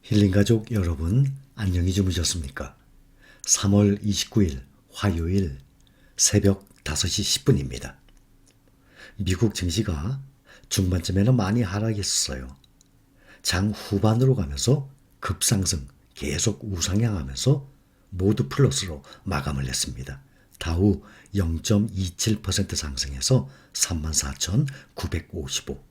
힐링가족 여러분, 안녕히 주무셨습니까? 3월 29일 화요일 새벽 5시 10분입니다. 미국 증시가 중반쯤에는 많이 하락했어요. 장 후반으로 가면서 급상승, 계속 우상향하면서 모두 플러스로 마감을 했습니다. 다우 0.27% 상승해서 34,955,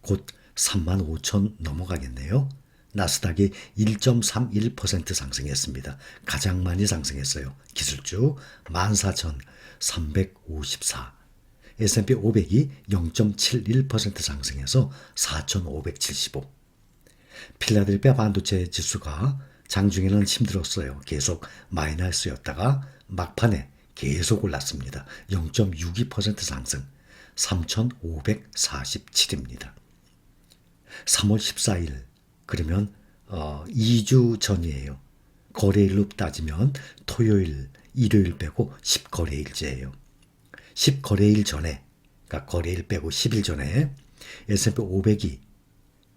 곧 35,000 넘어가겠네요. 나스닥이 1.31% 상승했습니다. 가장 많이 상승했어요. 기술주 14,354. S&P 500이 0.71% 상승해서 4,575. 필라델피아 반도체 지수가 장중에는 힘들었어요. 계속 마이너스였다가 막판에 계속 올랐습니다. 0.62% 상승 3,547입니다. 3월 14일 그러면 2주 전이에요. 거래일로 따지면 토요일, 일요일 빼고 10거래일째예요. 10거래일 전에, 그러니까 거래일 빼고 10일 전에 S&P 500이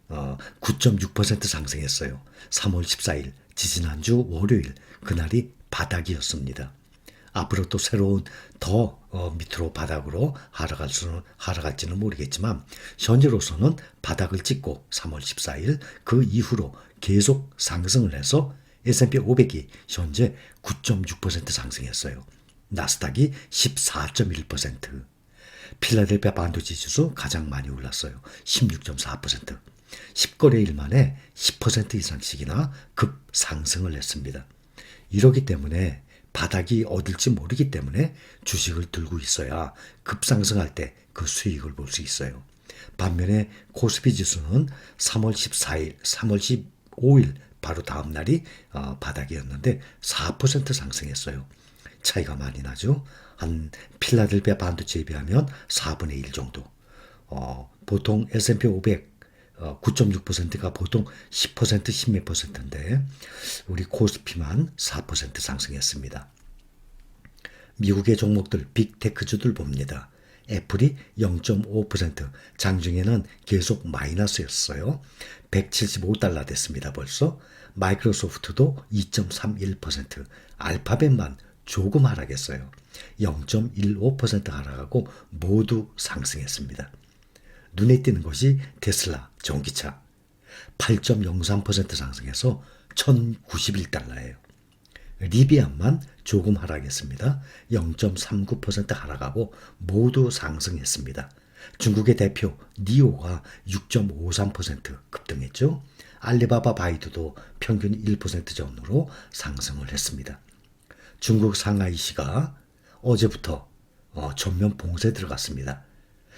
9.6% 상승했어요. 3월 14일, 지지난주 월요일, 그날이 바닥이었습니다. 앞으로 또 새로운 더 밑으로 바닥으로 하락할지는 모르겠지만 현재로서는 바닥을 찍고 3월 14일 그 이후로 계속 상승을 해서 S&P 500이 현재 9.6% 상승했어요. 나스닥이 14.1%, 필라델피아 반도체 지수 가장 많이 올랐어요. 16.4%. 10거래일 만에 10% 이상씩이나 급상승을 했습니다. 이러기 때문에 바닥이 어딜지 모르기 때문에 주식을 들고 있어야 급상승할 때 그 수익을 볼 수 있어요. 반면에 코스피 지수는 3월 14일, 3월 15일 바로 다음 날이 바닥이었는데 4% 상승했어요. 차이가 많이 나죠. 한 필라델피아 반도체에 비하면 4분의 1 정도. 보통 S&P 500 9.6%가 보통 10% 10몇 %인데 우리 코스피만 4% 상승했습니다. 미국의 종목들 빅테크주들 봅니다. 애플이 0.5%, 장중에는 계속 마이너스였어요. 175달러 됐습니다 벌써. 마이크로소프트도 2.31%, 알파벳만 조금 하락했어요. 0.15% 하락하고 모두 상승했습니다. 눈에 띄는 것이 테슬라 전기차 8.03% 상승해서 1,091달러예요. 리비안만 조금 하락했습니다. 0.39% 하락하고 모두 상승했습니다. 중국의 대표 니오가 6.53% 급등했죠. 알리바바 바이두도 평균 1% 전후로 상승을 했습니다. 중국 상하이시가 어제부터 전면 봉쇄에 들어갔습니다.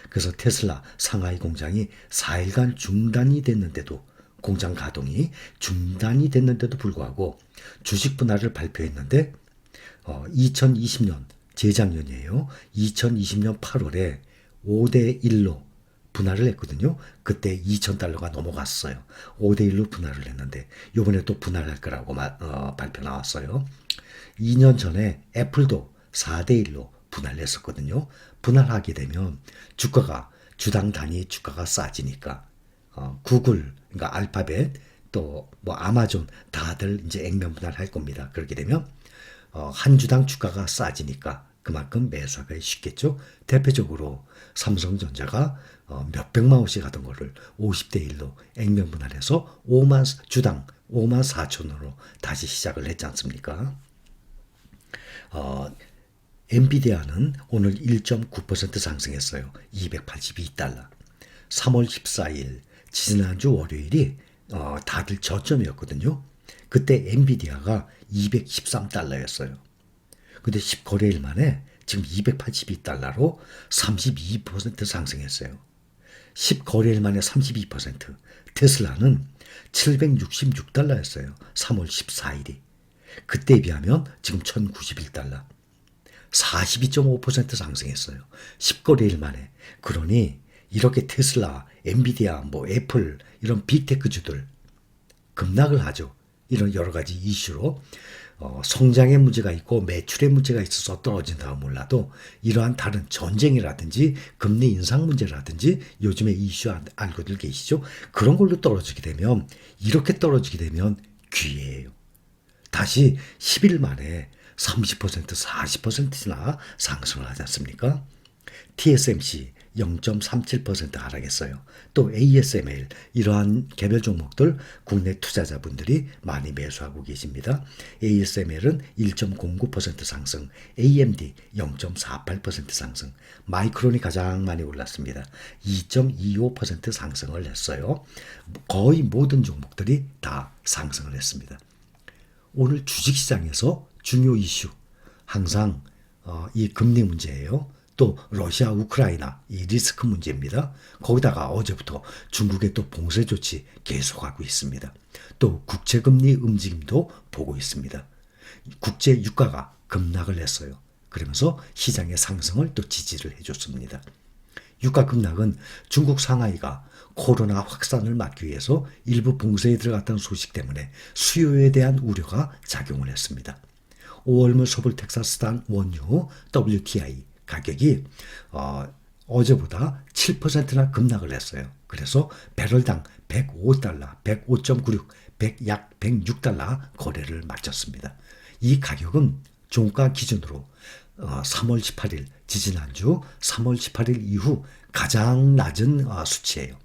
그래서 테슬라 상하이 공장이 4일간 중단이 됐는데도, 공장 가동이 중단이 됐는데도 불구하고 주식 분할을 발표했는데 2020년 재작년이에요. 2020년 8월에 5대1로 분할을 했거든요. 그때 2,000달러가 넘어갔어요. 5대1로 분할을 했는데 이번에 또 분할할 거라고 발표 나왔어요. 2년 전에 애플도 4대1로 분할했었거든요. 분할하게 되면 주가가, 주당 단위 주가가 싸지니까 구글, 그러니까 알파벳, 또 뭐 아마존 다들 이제 액면 분할할 겁니다. 그렇게 되면 한 주당 주가가 싸지니까 그만큼 매수하기 쉽겠죠. 대표적으로 삼성전자가 몇백만 원씩 하던 거를 50대 1로 액면 분할해서 주당 5만 4천원으로 다시 시작을 했지 않습니까? 엔비디아는 오늘 1.9% 상승했어요. 282달러. 3월 14일 지난주 월요일이 다들 저점이었거든요. 그때 엔비디아가 213달러였어요. 근데 10거래일 만에 지금 282달러로 32% 상승했어요. 10거래일 만에 32%. 테슬라는 766달러였어요. 3월 14일이. 그때에 비하면 지금 1091달러. 42.5% 상승했어요. 10거래일 만에. 그러니 이렇게 테슬라, 엔비디아, 뭐 애플 이런 빅테크주들 급락을 하죠. 이런 여러 가지 이슈로 성장의 문제가 있고 매출의 문제가 있어서 떨어진다고 몰라도 이러한 다른 전쟁이라든지 금리 인상 문제라든지 요즘에 이슈 알고들 계시죠? 그런 걸로 떨어지게 되면 이렇게 떨어지게 되면 기회예요. 다시 10일 만에 30% 40%나 상승을 하지 않습니까? TSMC 0.37% 하락했어요. 또 ASML 이러한 개별 종목들 국내 투자자분들이 많이 매수하고 계십니다. ASML은 1.09% 상승, AMD 0.48% 상승, 마이크론이 가장 많이 올랐습니다. 2.25% 상승을 했어요. 거의 모든 종목들이 다 상승을 했습니다. 오늘 주식시장에서 중요 이슈 항상 이 금리 문제예요. 또 러시아 우크라이나 이 리스크 문제입니다. 거기다가 어제부터 중국의 또 봉쇄 조치 계속하고 있습니다. 또 국채금리 움직임도 보고 있습니다. 국제 유가가 급락을 했어요. 그러면서 시장의 상승을 또 지지를 해줬습니다. 유가 급락은 중국 상하이가 코로나 확산을 막기 위해서 일부 봉쇄에 들어갔다는 소식 때문에 수요에 대한 우려가 작용을 했습니다. 5월물 서울 텍사스산 원유 WTI 가격이 어제보다 7%나 급락을 했어요. 그래서 배럴당 105달러, 105.96, 약 106달러 거래를 마쳤습니다. 이 가격은 종가 기준으로 3월 18일, 지지난주 3월 18일 이후 가장 낮은 수치예요.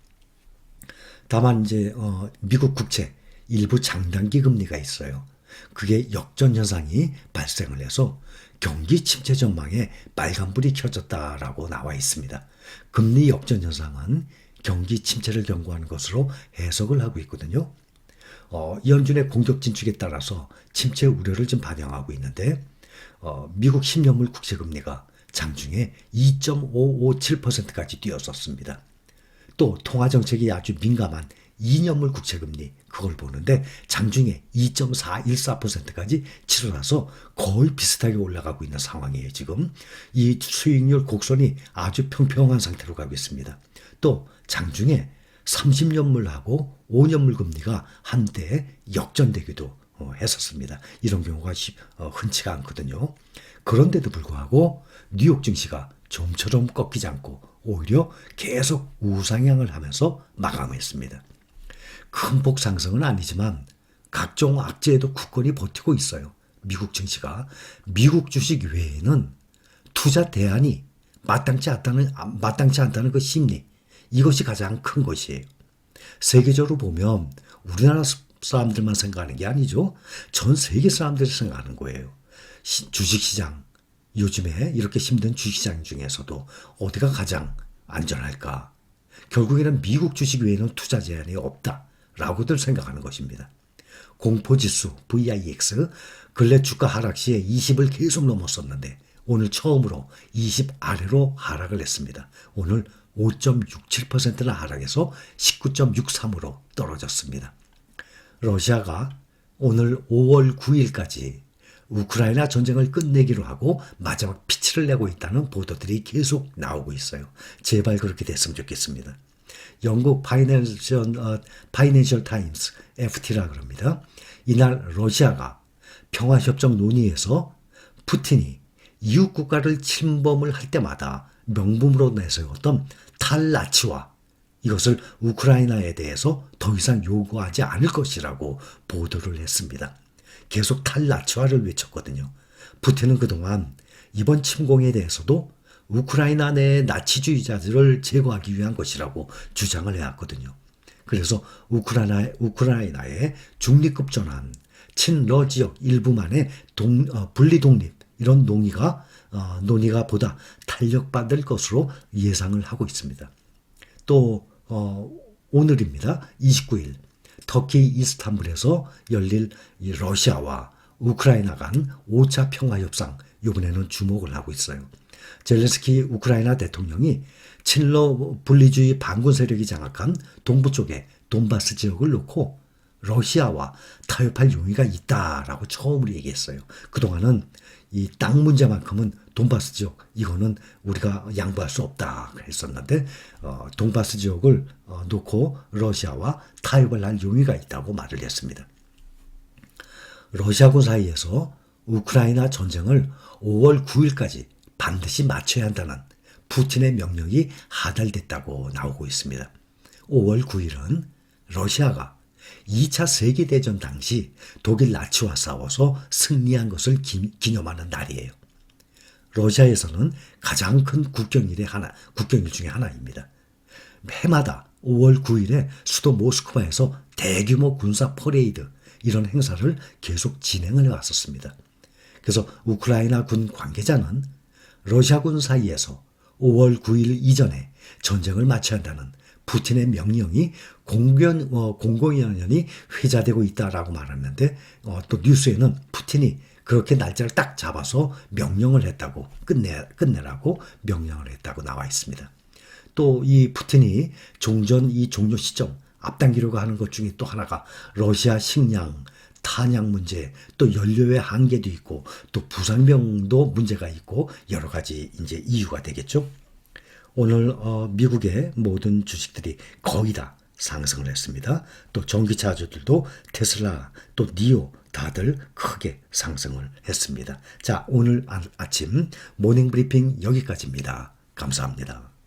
다만 이제 미국 국채 일부 장단기 금리가 있어요. 그게 역전 현상이 발생을 해서 경기 침체 전망에 빨간불이 켜졌다라고 나와 있습니다. 금리 역전 현상은 경기 침체를 경고하는 것으로 해석을 하고 있거든요. 연준의 공격 진축에 따라서 침체 우려를 좀 반영하고 있는데 미국 10년물 국채금리가 장중에 2.557%까지 뛰었었습니다. 또 통화정책이 아주 민감한 2년물 국채금리 그걸 보는데 장중에 2.414%까지 치솟아서 거의 비슷하게 올라가고 있는 상황이에요. 지금 이 수익률 곡선이 아주 평평한 상태로 가고 있습니다. 또 장중에 30년물하고 5년물 금리가 한때 역전되기도 했었습니다. 이런 경우가 흔치가 않거든요. 그런데도 불구하고 뉴욕 증시가 좀처럼 꺾이지 않고 오히려 계속 우상향을 하면서 마감했습니다. 큰 폭 상승은 아니지만 각종 악재에도 굳건히 버티고 있어요. 미국 증시가. 미국 주식 외에는 투자 대안이 마땅치 않다는 그 심리, 이것이 가장 큰 것이에요. 세계적으로 보면 우리나라 사람들만 생각하는 게 아니죠. 전 세계 사람들이 생각하는 거예요. 주식시장, 요즘에 이렇게 힘든 주식시장 중에서도 어디가 가장 안전할까? 결국에는 미국 주식 외에는 투자 제한이 없다라고들 생각하는 것입니다. 공포지수 VIX 근래 주가 하락 시에 20을 계속 넘었었는데 오늘 처음으로 20 아래로 하락을 했습니다. 오늘 5.67%나 하락해서 19.63으로 떨어졌습니다. 러시아가 오늘 5월 9일까지 우크라이나 전쟁을 끝내기로 하고 마지막 피치를 내고 있다는 보도들이 계속 나오고 있어요. 제발 그렇게 됐으면 좋겠습니다. 영국 파이낸셜 타임스 FT라 그럽니다. 이날 러시아가 평화협정 논의에서 푸틴이 이웃 국가를 침범을 할 때마다 명분으로 내세웠던 탈나치화, 이것을 우크라이나에 대해서 더 이상 요구하지 않을 것이라고 보도를 했습니다. 계속 탈나치화를 외쳤거든요. 푸틴은 그동안 이번 침공에 대해서도 우크라이나 내 나치주의자들을 제거하기 위한 것이라고 주장을 해왔거든요. 그래서 우크라이나의 중립급 전환, 친러 지역 일부만의 분리 독립 이런 논의가 보다 탄력받을 것으로 예상을 하고 있습니다. 또 오늘입니다. 29일 터키 이스탄불에서 열릴 러시아와 우크라이나 간 5차 평화협상, 이번에는 주목을 하고 있어요. 젤렌스키 우크라이나 대통령이 친러 분리주의 반군 세력이 장악한 동부 쪽에 돈바스 지역을 놓고 러시아와 타협할 용의가 있다라고 처음으로 얘기했어요. 그동안은 이 땅 문제만큼은 돈바스 지역 이거는 우리가 양보할 수 없다 했었는데 돈바스 지역을 놓고 러시아와 타협을 할 용의가 있다고 말을 했습니다. 러시아군 사이에서 우크라이나 전쟁을 5월 9일까지 반드시 마쳐야 한다는 푸틴의 명령이 하달됐다고 나오고 있습니다. 5월 9일은 러시아가 2차 세계대전 당시 독일 나치와 싸워서 승리한 것을 기념하는 날이에요. 러시아에서는 가장 큰 국경일 중에 하나입니다. 해마다 5월 9일에 수도 모스크바에서 대규모 군사 퍼레이드 이런 행사를 계속 진행을 해왔었습니다. 그래서 우크라이나 군 관계자는 러시아군 사이에서 5월 9일 이전에 전쟁을 마쳐야 한다는 푸틴의 명령이 공공연히 회자되고 있다라고 말하는데 또 뉴스에는 푸틴이 그렇게 날짜를 딱 잡아서 명령을 했다고 끝내라고 명령을 했다고 나와 있습니다. 또 이 푸틴이 종전 이 종료 시점 앞당기려고 하는 것 중에 또 하나가 러시아 식량, 탄약 문제, 또 연료의 한계도 있고 또 부상병도 문제가 있고 여러 가지 이제 이유가 되겠죠. 오늘 미국의 모든 주식들이 거의 다 상승을 했습니다. 또 전기차주들도 테슬라, 또 니오 다들 크게 상승을 했습니다. 자, 오늘 아침 모닝 브리핑 여기까지입니다. 감사합니다.